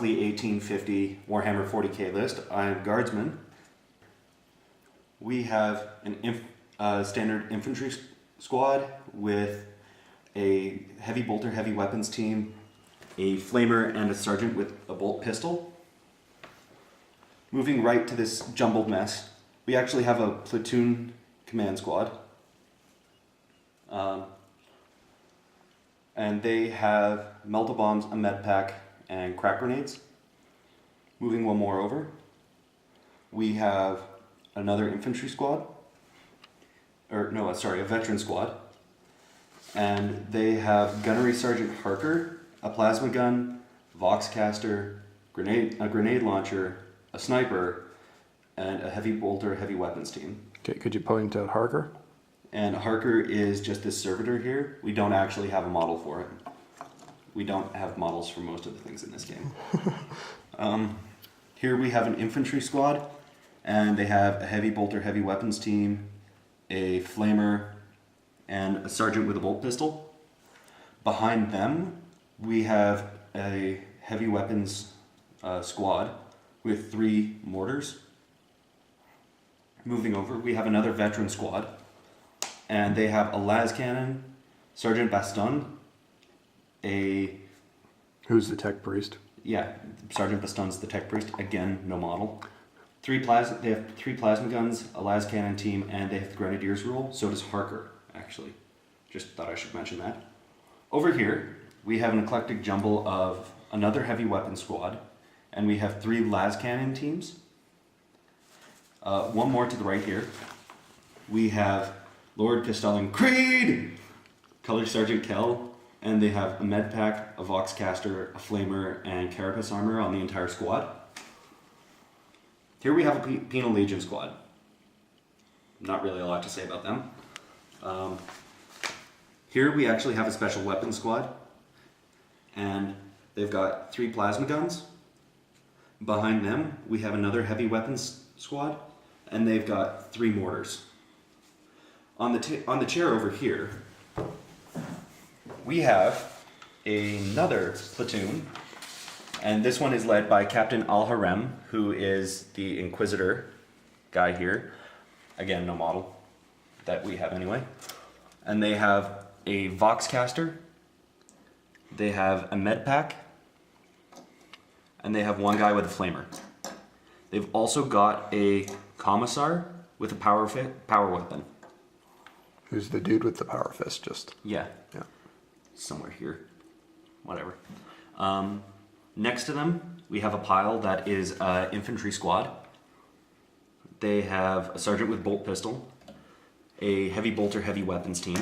roughly 1850 Warhammer 40k list. I'm Guardsman. We have an standard infantry squad with a heavy bolter, heavy weapons team, a flamer, and a sergeant with a bolt pistol. Moving right to this jumbled mess, we actually have a platoon command squad. And they have melt-a-bombs, a med pack, and crack grenades. Moving one more over, we have another infantry squad. A veteran squad. And they have Gunnery Sergeant Harker, a plasma gun, Voxcaster, a grenade launcher, a sniper, and a heavy bolter, heavy weapons team. Okay, could you point out Harker? And Harker is just this servitor here. We don't actually have a model for it. We don't have models for most of the things in this game. Here we have an infantry squad, and they have a heavy bolter, heavy weapons team, a flamer, and a sergeant with a bolt pistol. Behind them, we have a heavy weapons squad with 3 mortars. Moving over, we have another veteran squad, and they have a las cannon, Sergeant Baston, Who's the tech priest? Yeah, Sergeant Baston's the tech priest. Again, no model. They have 3 plasma guns, a las cannon team, and they have the Grenadiers rule. So does Harker, actually. Just thought I should mention that. Over here, we have an eclectic jumble of another heavy weapon squad, and we have 3 las cannon teams. One more to the right here. We have Lord Castellan Creed, Color Sergeant Kell, and they have a med pack, a Voxcaster, a flamer, and carapace armor on the entire squad. Here we have a Penal Legion squad. Not really a lot to say about them. Here we actually have a special weapons squad, and they've got 3 plasma guns. Behind them, we have another heavy weapons squad, and they've got 3 mortars. On the chair over here, we have another platoon, and this one is led by Captain Al-Harem, who is the Inquisitor guy here. Again, no model that we have anyway. And they have a Voxcaster, they have a med pack, and they have one guy with a flamer. They've also got a Commissar with a power weapon. Who's the dude with the power fist? Yeah. Somewhere here. Whatever. Next to them, we have a pile that is infantry squad. They have a sergeant with bolt pistol, a heavy bolter, heavy weapons team.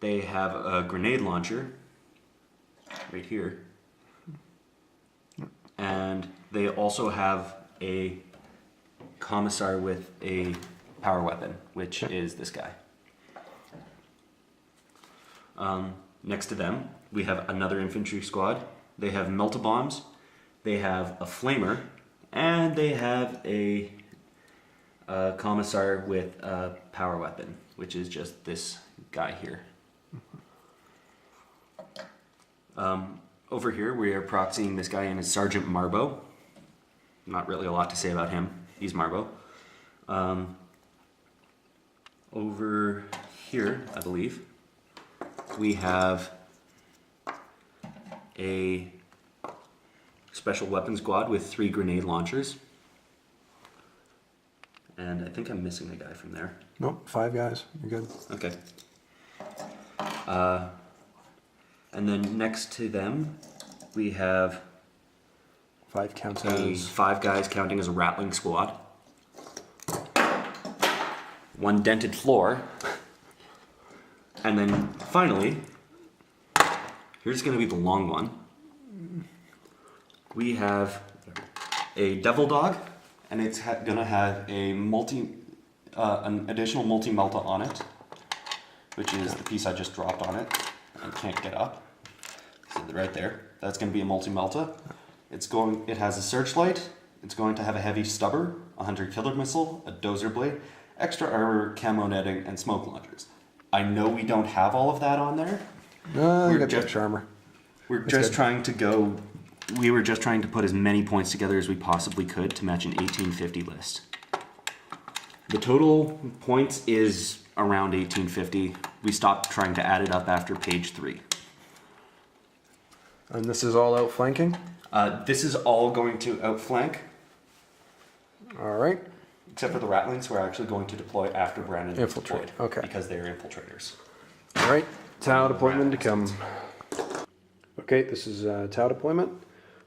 They have a grenade launcher right here. And they also have a Commissar with a power weapon, which is this guy. Next to them, we have another infantry squad. They have melt-a-bombs, they have a flamer, and they have a Commissar with a power weapon, which is just this guy here. Over here, we are proxying this guy in as Sergeant Marbo. Not really a lot to say about him. He's Marbo. Over here, I believe, we have a special weapons squad with 3 grenade launchers. And I think I'm missing a guy from there. Nope, 5 guys. You're good. Okay. And then next to them, we have 5 counts a as 5 guys counting as a Ratling squad. 1 dented floor. And then finally, here's going to be the long one. We have a Devil Dog, and it's going to have a an additional multi-melta on it, which is the piece I just dropped on it and can't get up. So right there, that's going to be a multi-melta. It has a searchlight. It's going to have a heavy stubber, a hunter killer missile, a dozer blade, extra armor, camo netting, and smoke launchers. I know we don't have all of that on there. you got the charmer. We're just trying to go we were just trying to put as many points together as we possibly could to match an 1850 list. The total points is around 1850. We stopped trying to add it up after page 3. And this is all outflanking? This is all going to outflank, All right. except for the Ratlings, who are actually going to deploy after Brandon is Infiltrate, deployed, okay. because they are infiltrators. All right. Tau deployment to come. Okay, this is Tau deployment.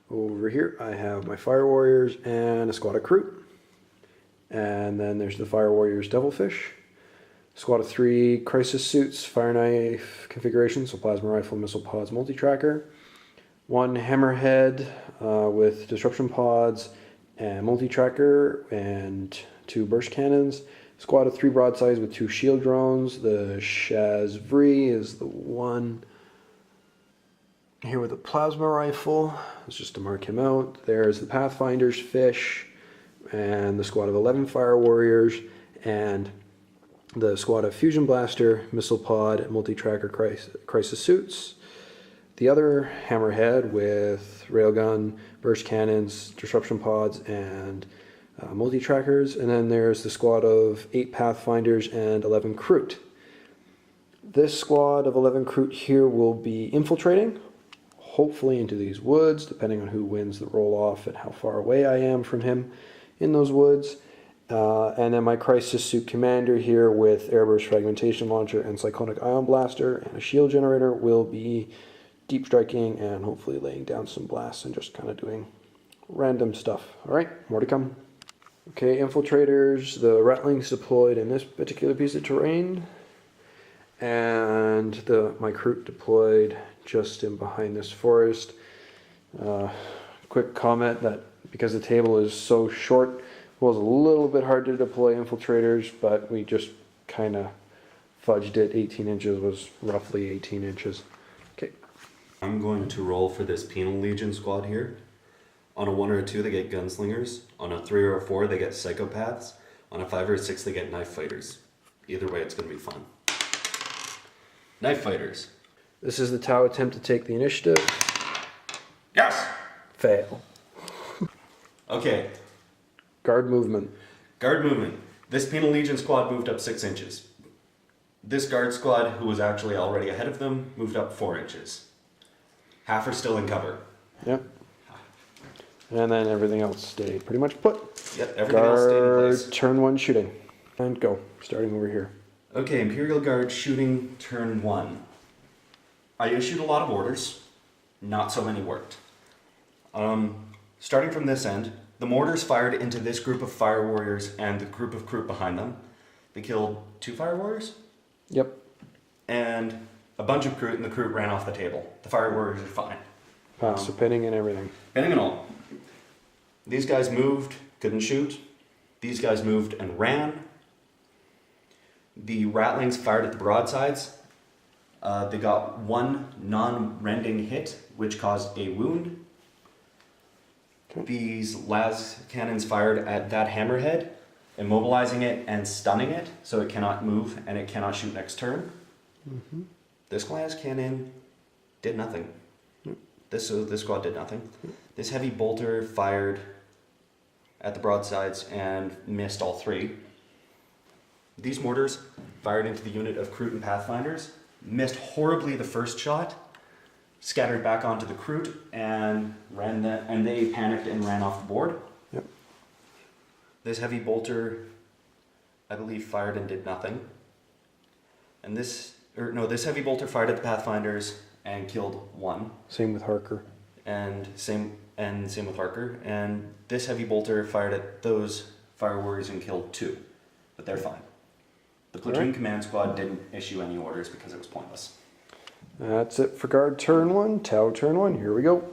Over here, I have my Fire Warriors and a squad of Kroot. And then there's the Fire Warriors Devilfish. Squad of 3 Crisis Suits, Fire Knife configuration, so Plasma Rifle, Missile Pods, Multi-Tracker. 1 Hammerhead with Disruption Pods and Multi-Tracker, and 2 Burst Cannons. Squad of 3 Broadsides with 2 Shield Drones. The Shazvri is the one here with a Plasma Rifle. It's just to mark him out. There's the Pathfinder's Fish, and the squad of 11 Fire Warriors, and the squad of Fusion Blaster, Missile Pod, Multi-Tracker Crisis Suits. The other Hammerhead with Railgun, Burst Cannons, Disruption Pods, and Multi-Trackers. And then there's the squad of 8 Pathfinders and 11 Kroot. This squad of 11 Kroot here will be infiltrating, hopefully into these woods, depending on who wins the roll-off and how far away I am from him in those woods. And then my Crisis Suit Commander here with Airburst Fragmentation Launcher and Cyclonic Ion Blaster and a Shield Generator will be deep striking and hopefully laying down some blasts and just kind of doing random stuff. Alright, more to come. Okay, infiltrators, the Ratlings deployed in this particular piece of terrain. And my Kroot deployed just in behind this forest. Quick comment that because the table is so short, it was a little bit hard to deploy infiltrators, but we just kind of fudged it. 18 inches was roughly 18 inches. Okay. I'm going to roll for this Penal Legion squad here. On a 1 or a 2, they get Gunslingers. On a 3 or a 4, they get Psychopaths. On a 5 or a 6, they get Knife Fighters. Either way, it's going to be fun. Knife Fighters. This is the Tau attempt to take the initiative. Yes! Fail. Okay, Guard movement. guard movement. This Penal Legion squad moved up 6 inches. This guard squad, who was actually already ahead of them, moved up 4 inches. Half are still in cover. Yep. And then everything else stayed pretty much put. Yep, everything else stayed in place. Turn 1 shooting. And go. Starting over here. Okay, Imperial Guard shooting turn 1. I issued a lot of orders. Not so many worked. Starting from this end, the mortars fired into this group of Fire Warriors and the group of Kroot behind them. They killed 2 Fire Warriors Yep. and a bunch of Kroot, and the Kroot ran off the table. The Fire Warriors are fine. Pass the pinning and everything. Pinning and all. These guys moved, couldn't shoot. These guys moved and ran. The Ratlings fired at the broadsides. They got 1 non-rending hit, which caused a wound. Okay. These las cannons fired at that hammerhead, immobilizing it and stunning it, so it cannot move and it cannot shoot next turn. Mm-hmm. This las cannon did nothing. This squad did nothing. This heavy bolter fired at the broadsides and missed all 3. These mortars fired into the unit of Kroot and Pathfinders, missed horribly the first shot, scattered back onto the Kroot, and they panicked and ran off the board. Yep. This heavy bolter, I believe, fired and did nothing. And this heavy bolter fired at the Pathfinders and killed 1. Same with Harker. And same with Harker. And this heavy bolter fired at those Fire Warriors and killed 2. But they're fine. The platoon Alright. command squad didn't issue any orders because it was pointless. That's it for guard turn 1. Tau turn 1. Here we go.